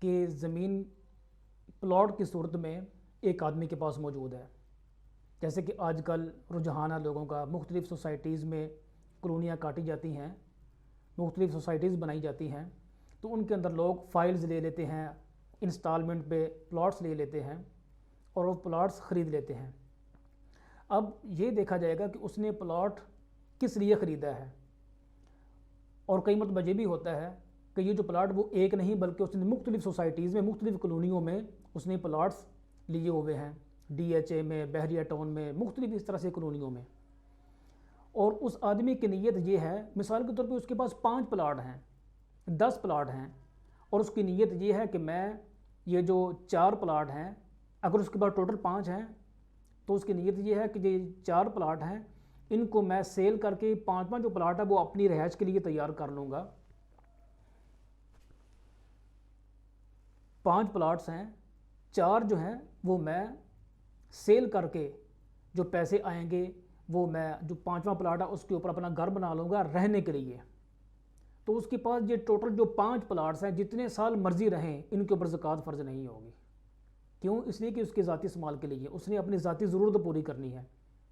کہ زمین پلاٹ کی صورت میں ایک آدمی کے پاس موجود ہے. جیسے کہ آج کل رجحان ہے لوگوں کا، مختلف سوسائٹیز میں کالونیاں کاٹی جاتی ہیں، مختلف سوسائٹیز بنائی جاتی ہیں، تو ان کے اندر لوگ فائلز لے لیتے ہیں، انسٹالمنٹ پہ پلاٹس لے لیتے ہیں اور وہ پلاٹس خرید لیتے ہیں. اب یہ دیکھا جائے گا کہ اس نے پلاٹ کس لیے خریدا ہے، اور کئی مرتبہ یہ بھی ہوتا ہے کہ یہ جو پلاٹ وہ ایک نہیں بلکہ اس نے مختلف سوسائٹیز میں، مختلف کالونیوں میں اس نے پلاٹس لیے ہوئے ہیں، ڈی ایچ اے میں، بحریہ ٹاؤن میں، مختلف اس طرح سے کالونیوں میں. اور اس آدمی کی نیت یہ ہے، مثال کے طور پہ اس کے پاس 5 پلاٹ ہیں، 10 پلاٹ ہیں، اور اس کی نیت یہ ہے کہ میں یہ جو 4 پلاٹ ہیں، اگر اس کے پاس ٹوٹل 5 ہیں تو اس کی نیت یہ ہے کہ یہ 4 پلاٹ ہیں، ان کو میں سیل کر کے 5واں جو پلاٹ ہے وہ اپنی رہائش کے لیے تیار کر لوں گا. 5 پلاٹس ہیں، 4 جو ہیں وہ میں سیل کر کے جو پیسے آئیں گے وہ میں جو 5واں پلاٹ ہے اس کے اوپر اپنا گھر بنا لوں گا رہنے کے لیے. تو اس کے پاس یہ ٹوٹل جو 5 پلاٹس ہیں جتنے سال مرضی رہیں ان کے اوپر زکوٰۃ فرض نہیں ہوگی. کیوں؟ اس لیے کہ اس کے ذاتی استعمال کے لیے اس نے اپنی ذاتی ضرورت پوری کرنی ہے،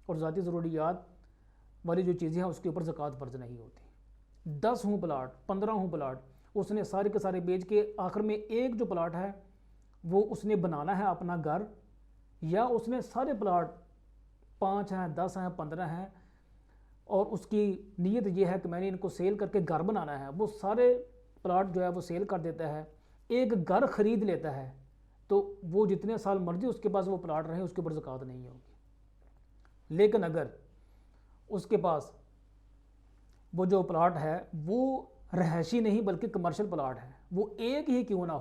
اور ذاتی ضروریات والی جو چیزیں ہیں اس کے اوپر زکوٰۃ فرض نہیں ہوتی. 10 ہوں پلاٹ، 15 ہوں پلاٹ، اس نے سارے کے سارے بیچ کے آخر میں ایک جو پلاٹ ہے وہ اس نے بنانا ہے اپنا گھر، یا اس نے سارے پلاٹ 5 ہیں، 10 ہیں، 15 ہیں، اور اس کی نیت یہ ہے کہ میں نے ان کو سیل کر کے گھر بنانا ہے، وہ سارے پلاٹ جو ہے وہ سیل کر دیتا ہے، ایک گھر خرید لیتا ہے، تو وہ جتنے سال مرضی اس کے پاس وہ پلاٹ رہے اس کے اوپر زکوٰۃ نہیں ہوگی. لیکن اگر اس کے پاس وہ جو پلاٹ ہے وہ رہائشی نہیں بلکہ کمرشل پلاٹ ہے، وہ ایک ہی کیوں نہ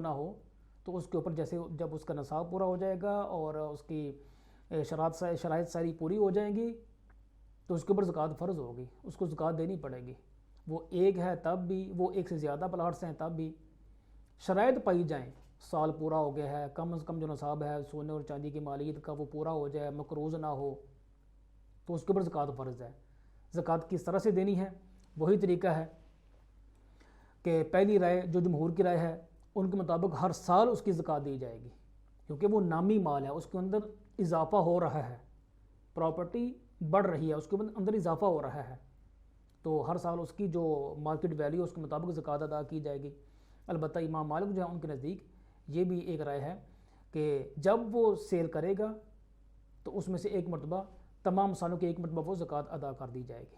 ہو، تو اس کے اوپر جیسے جب اس کا نصاب پورا ہو جائے گا اور اس کی شرائط ساری پوری ہو جائیں گی تو اس کے اوپر زکوٰۃ فرض ہوگی، اس کو زکوٰۃ دینی پڑے گی. وہ ایک ہے تب بھی، وہ ایک سے زیادہ پلاٹس ہیں تب بھی، شرائط پائی جائیں، سال پورا ہو گیا ہے، کم از کم جو نصاب ہے سونے اور چاندی کی مالیت کا وہ پورا ہو جائے، مقروض نہ ہو، تو اس کے اوپر زکوٰۃ فرض ہے. زکوٰۃ کس طرح سے دینی ہے؟ وہی طریقہ ہے کہ پہلی رائے جو جمہور کی رائے ہے ان کے مطابق ہر سال اس کی زکوٰۃ دی جائے گی، کیونکہ وہ نامی مال ہے، اس کے اندر اضافہ ہو رہا ہے، پراپرٹی بڑھ رہی ہے، اس کے اندر اضافہ ہو رہا ہے، تو ہر سال اس کی جو مارکیٹ ویلیو اس کے مطابق زکوٰۃ ادا کی جائے گی. البتہ امام مالک جو ہے ان کے نزدیک یہ بھی ایک رائے ہے کہ جب وہ سیل کرے گا تو اس میں سے ایک مرتبہ، تمام سالوں کے ایک مرتبہ وہ زکوٰۃ ادا کر دی جائے گی.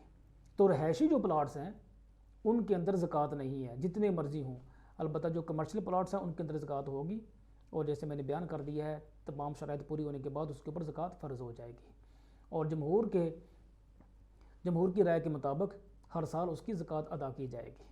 تو رہائشی جو پلاٹس ہیں ان کے اندر زکوٰۃ نہیں ہے جتنے مرضی ہوں، البتہ جو کمرشل پلاٹس ہیں ان کے اندر زکوٰۃ ہوگی، اور جیسے میں نے بیان کر دیا ہے تمام شرائط پوری ہونے کے بعد اس کے اوپر زکوٰۃ فرض ہو جائے گی. اور جمہور کی رائے کے مطابق ہر سال اس کی زکوٰۃ ادا کی جائے گی.